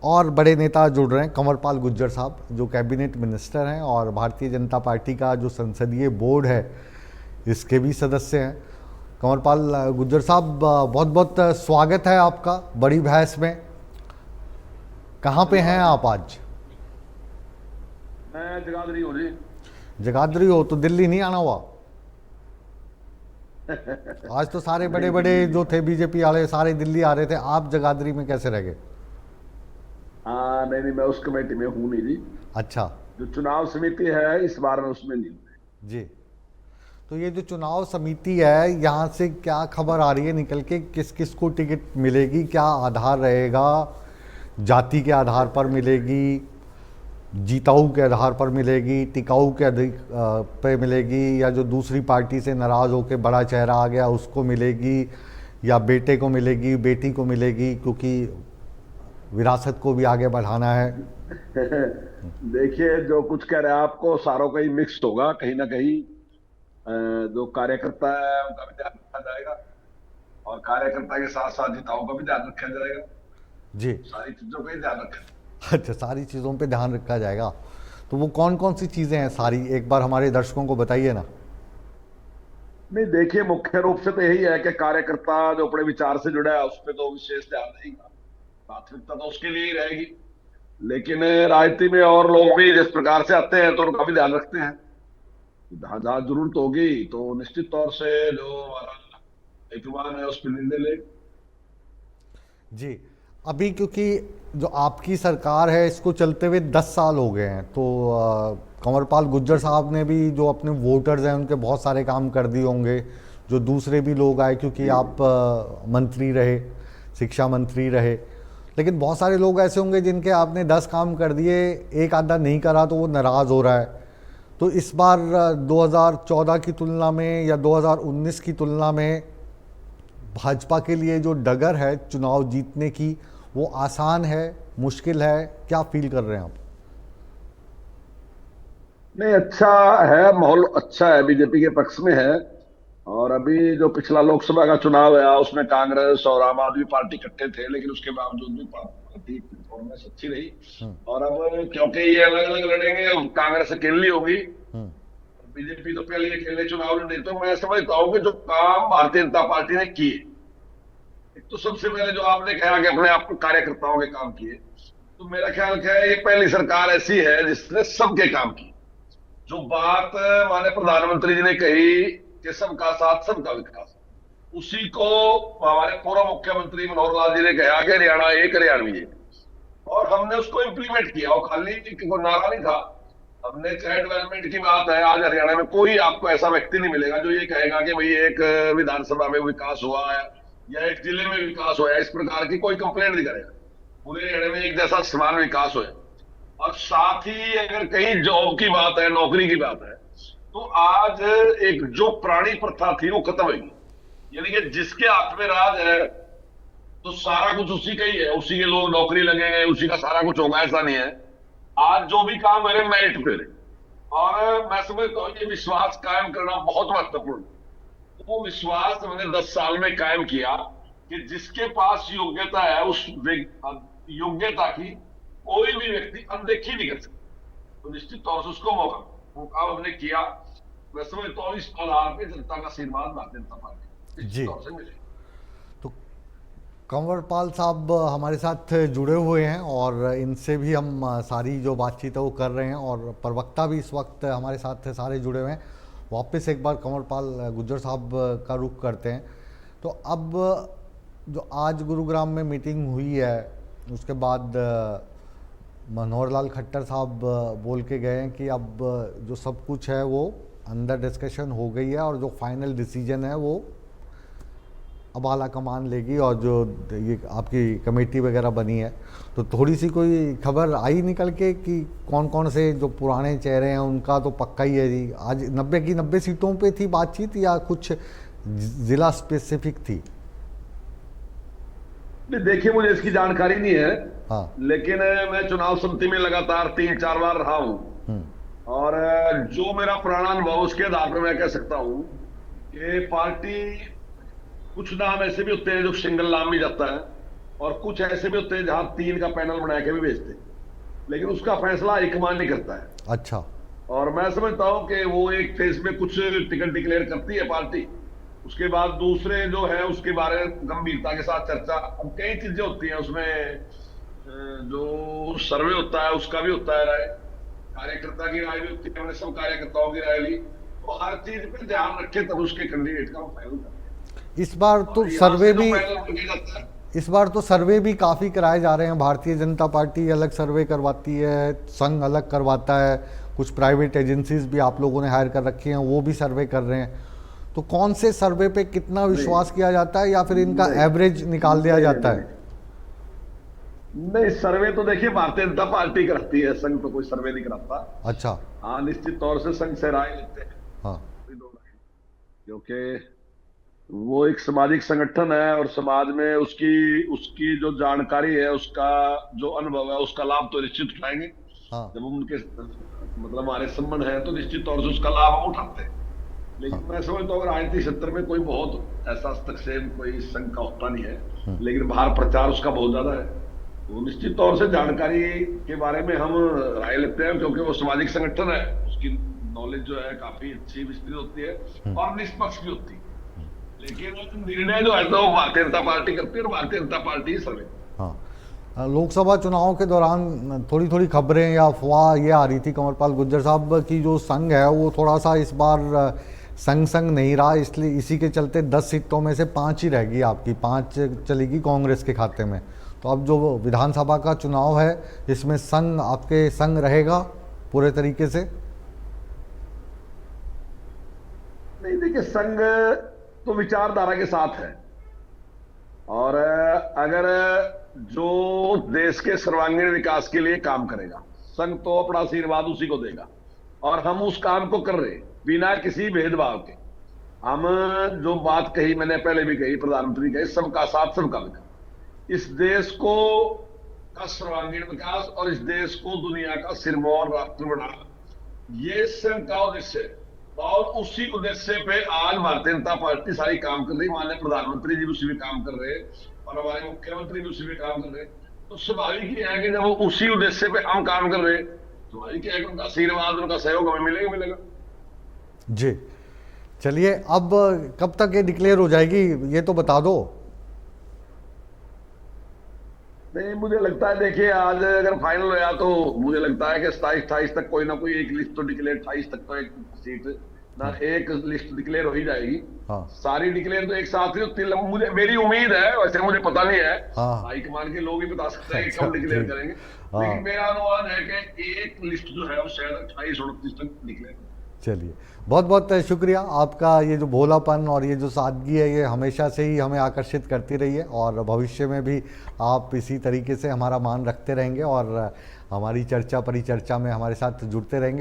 और बड़े नेता जुड़ रहे हैं। कंवरपाल गुर्जर साहब जो कैबिनेट मिनिस्टर हैं और भारतीय जनता पार्टी का जो संसदीय बोर्ड है इसके भी सदस्य हैं। कंवरपाल गुर्जर साहब, बहुत बहुत स्वागत है आपका बड़ी बहस में। कहाँ पे हैं धन्यवाद। आप आज? मैं जगाधरी हूँ जी। जगाधरी हो तो दिल्ली नहीं आना हुआ? आज तो सारे बड़े नहीं, बड़े दिल्ली नहीं जो था। थे बीजेपी वाले सारे दिल्ली आ रहे थे, आप जगाधरी में कैसे रह गए? हाँ, नहीं नहीं, मैं उस कमेटी में हूँ नहीं जी। अच्छा। जो चुनाव समिति है इस बार मैं उसमें नहीं हूँ। जी। तो ये जो चुनाव समिति है, यहाँ से क्या खबर आ रही है निकल के, किस किस को टिकट मिलेगी, क्या आधार रहेगा? जाति के आधार पर मिलेगी, जीताऊ के आधार पर मिलेगी, टिकाऊ के पे मिलेगी, या जो दूसरी पार्टी से नाराज़ होकर बड़ा चेहरा आ गया उसको मिलेगी, या बेटे को मिलेगी, बेटी को मिलेगी, क्योंकि विरासत को भी आगे बढ़ाना है। देखिए, जो कुछ कह रहे हैं आपको सारों का ही मिक्स होगा कहीं ना कहीं। जो कार्यकर्ता है उनका भी ध्यान रखा जाएगा, और कार्यकर्ता के साथ साथ नेताओं का भी ध्यान रखा जाएगा। जी। सारी चीजों का ही ध्यान रखा जाएगा। अच्छा, सारी चीज़ों पे ध्यान रखा जाएगा। तो वो कौन कौन सी चीज़ें हैं सारी, एक बार हमारे दर्शकों को बताइए ना। नहीं, देखिए, मुख्य रूप से तो यही है कि कार्यकर्ता जो अपने विचार से जुड़ा है उस पर तो विशेष ध्यान देगा। प्राथमिकता तो उसके लिए ही रहेगी। लेकिन राजनीति में और लोग भी जिस प्रकार से आते हैं तो उनका भी ध्यान रखते हैं। जहां जहां जरूरत होगी तो निश्चित तौर से जो हमारा एक है उस पर निर्णय ले। जी। अभी क्योंकि जो आपकी सरकार है इसको चलते हुए 10 साल हो गए हैं, तो कंवरपाल गुर्जर साहब ने भी जो अपने वोटर्स हैं उनके बहुत सारे काम कर दिए होंगे। जो दूसरे भी लोग आए, क्योंकि जी आप मंत्री रहे, शिक्षा मंत्री रहे, लेकिन बहुत सारे लोग ऐसे होंगे जिनके आपने 10 काम कर दिए, एक आधा नहीं करा तो वो नाराज़ हो रहा है। तो इस बार 2014 की तुलना में या 2019 की तुलना में भाजपा के लिए जो डगर है चुनाव जीतने की, वो आसान है, मुश्किल है, क्या फील कर रहे हैं आप? नहीं, अच्छा है, माहौल अच्छा है, बीजेपी के पक्ष में है। और अभी जो पिछला लोकसभा का चुनाव है उसमें कांग्रेस और आम आदमी पार्टी इकट्ठे थे, लेकिन उसके बावजूद भी पार्टी की परफॉर्मेंस अच्छी रही। और अब क्योंकि ये अलग अलग लड़ेंगे, कांग्रेस अकेली होगी, हम्म। बीजेपी तो पहले अकेले चुनाव लड़ी, तो मैं समझता हूँ कि जो काम भारतीय जनता पार्टी ने किए, एक तो सबसे पहले जो आपने कहा कि अपने आप कार्यकर्ताओं के काम किए, तो मेरा ख्याल क्या है, ये पहली सरकार ऐसी है जिसने सबके काम किए। जो बात माननीय प्रधानमंत्री जी ने कही कि सबका साथ सबका विकास, उसी को हमारे पूर्व मुख्यमंत्री मनोहर लाल जी ने कहा कि हरियाणा एक, हरियाणवी एक। और हमने उसको इम्प्लीमेंट किया, और खाली कोई नारा नहीं था। हमने चाहे डेवलपमेंट की बात है, आज हरियाणा में कोई आपको ऐसा व्यक्ति नहीं मिलेगा जो ये कहेगा कि भाई एक विधानसभा में विकास हुआ है या एक जिले में विकास हुआ है, इस प्रकार की कोई कंप्लेंट नहीं करेगा। पूरे हरियाणा में एक जैसा समान विकास हुआ। और साथ ही अगर कहीं जॉब की बात है, नौकरी की बात है, तो आज एक जो पुरानी प्रथा थी वो खत्म होगी। यानी कि जिसके हाथ में राज है तो सारा कुछ उसी का ही है, उसी के लोग नौकरी लगेंगे, उसी का सारा कुछ होगा, ऐसा नहीं है। आज जो भी काम है मेरिट पे है। और मैं समझता हूँ ये विश्वास कायम करना बहुत महत्वपूर्ण है। वो विश्वास मैंने 10 साल में कायम किया कि जिसके पास योग्यता है उस योग्यता की कोई भी व्यक्ति अनदेखी नहीं कर सकता। तो निश्चित तौर से उसको मौका, वो काम हमने किया। मैं समझता हूँ इस आधार पे जनता का आशीर्वाद भारतीय जनता पार्टी निश्चित जी। तौर से मिले। तो कंवरपाल साहब हमारे साथ जुड़े हुए हैं और इनसे भी हम सारी जो बातचीत है वो कर रहे हैं, और प्रवक्ता भी इस वक्त हमारे साथ सारे जुड़े हुए हैं। वापस एक बार कंवरपाल गुर्जर साहब का रुख करते हैं। तो अब जो आज गुरुग्राम में मीटिंग हुई है, उसके बाद मनोहर लाल खट्टर साहब बोल के गए हैं कि अब जो सब कुछ है वो अंडर डिस्कशन हो गई है, और जो फाइनल डिसीजन है वो अब आला कमान लेगी, और जो ये आपकी कमेटी वगैरह बनी है, तो थोड़ी सी कोई खबर आई निकल के कि कौन कौन से जो पुराने चेहरे हैं उनका तो पक्का ही है जी। आज 90 की 90 सीटों पे थी बातचीत या कुछ ज़िला स्पेसिफिक थी? नहीं, देखिए, मुझे इसकी जानकारी नहीं है। हाँ। लेकिन मैं चुनाव समिति में लगातार 3-4 बार रहा हूं। हम्म। और जो मेरा पुराना अनुभव उसके आधार पर मैं कह सकता हूं कि पार्टी, कुछ नाम ऐसे भी होते हैं जो सिंगल नाम भी जाता है, और कुछ ऐसे भी होते हैं जहां 3 का पैनल बना के भी भेजते हैं, लेकिन उसका फैसला हाईकमान नहीं करता है। अच्छा। और मैं समझता हूं कि वो एक फेज में कुछ टिकट डिक्लेयर करती है पार्टी, उसके बाद दूसरे जो है उसके बारे में गंभीरता के साथ चर्चा। अब कई चीजें होती हैं उसमें, जो सर्वे होता है उसका भी होता है राय, कार्यकर्ता की राय भी होती है, हमने सब कार्यकर्ताओं की राय ली, तो हर चीज पे ध्यान रखे तब उसके कैंडिडेट का फाइनल करते इस बार हैं। तो और यहाँ सर्वे से जो भी फाइनल करके जाता है। इस बार तो सर्वे भी काफ़ी कराए जा रहे हैं। भारतीय जनता पार्टी अलग सर्वे करवाती है, संघ अलग करवाता है, कुछ प्राइवेट एजेंसीज भी आप लोगों ने हायर कर रखी हैं, वो भी सर्वे कर रहे हैं। तो कौन से सर्वे पे कितना नहीं विश्वास किया जाता है, या फिर इनका नहीं एवरेज निकाल दिया नहीं जाता नहीं है? नहीं, सर्वे तो देखिए भारतीय जनता पार्टी कराती है, संघ तो कोई सर्वे नहीं कराता। अच्छा। हाँ, निश्चित तौर से संघ से राय लेते हैं, हाँ। कोई दो राय नहीं। क्योंकि वो एक सामाजिक संगठन है और समाज में उसकी उसकी जो जानकारी है, उसका जो अनुभव है, उसका लाभ तो निश्चित उठाएंगे। हाँ। जब उनके मतलब हमारे संबंध है तो निश्चित तौर से उसका लाभ हम उठाते हैं। हाँ। लेकिन मैं समझता हूँ राजनीतिक क्षेत्र में कोई बहुत ऐसा हस्तक्षेप कोई संघ का होता नहीं है, लेकिन बाहर प्रचार उसका बहुत ज्यादा है। तो निश्चित तौर से जानकारी के बारे में हम राय लेते हैं, क्योंकि वो सामाजिक संगठन है, उसकी नॉलेज जो है काफी अच्छी विस्तृत होती है और निष्पक्ष भी होती है। लेकिन निर्णय जो है तो भारतीय जनता पार्टी करती है, और भारतीय जनता पार्टी ही सर्वे। हाँ। लोकसभा चुनाव के दौरान थोड़ी थोड़ी खबरें या अफवाह ये आ रही थी कंवरपाल गुर्जर साहब की जो संघ है वो थोड़ा सा इस बार संघ संघ नहीं रहा, इसलिए इसी के चलते 10 सीटों में से 5 ही रहेगी आपकी, 5 चलेगी कांग्रेस के खाते में। तो अब जो विधानसभा का चुनाव है इसमें संघ आपके संघ रहेगा पूरे तरीके से? नहीं, देखिए संघ तो विचारधारा के साथ है, और अगर जो देश के सर्वांगीण विकास के लिए काम करेगा, संघ तो अपना आशीर्वाद उसी को देगा। और हम उस काम को कर रहे हैं बिना किसी भेदभाव के। हम जो बात कही, मैंने पहले भी कही, प्रधानमंत्री कही, सबका साथ सबका विकास, इस देश को का सर्वांगीण विकास और इस देश को दुनिया का सिरमौर राष्ट्र बनाना, ये संघ का उद्देश्य है। और उसी उद्देश्य पे आज भारतीय जनता पार्टी सारी काम कर रही है। माननीय प्रधानमंत्री जी भी उसी में काम कर रहे हैं और हमारे मुख्यमंत्री भी उसी में काम कर रहे हैं। तो स्वाभाविक ही है कि जब वो उसी उद्देश्य पे हम काम कर रहे हैं, स्वाभाविक है कि उनका आशीर्वाद, उनका सहयोग हमें मिलेगा मिलेगा। जी। चलिए, अब कब तक ये डिक्लेयर हो जाएगी ये तो बता दो। नहीं, मुझे लगता है देखिए आज अगर फाइनल होया तो मुझे लगता है कि 27-28 तक कोई ना कोई एक लिस्ट तो डिक्लेयर, 28 तक तो एक सीट ना एक लिस्ट डिक्लेयर हो ही जाएगी। हाँ। सारी डिक्लेयर तो एक साथ ही होती है, मुझे मेरी उम्मीद है, वैसे मुझे पता नहीं है, हाँ। हाईकमान के लोग ही बता सकते हैं कि अच्छा, कब डिक्लेयर ठीक। करेंगे। हाँ। लेकिन मेरा अनुमान है कि एक लिस्ट जो है वो शायद 28-29 तक डिक्लेयर। चलिए, बहुत बहुत शुक्रिया आपका। ये जो भोलापन और ये जो सादगी है ये हमेशा से ही हमें आकर्षित करती रही है, और भविष्य में भी आप इसी तरीके से हमारा मान रखते रहेंगे और हमारी चर्चा परिचर्चा में हमारे साथ जुड़ते रहेंगे।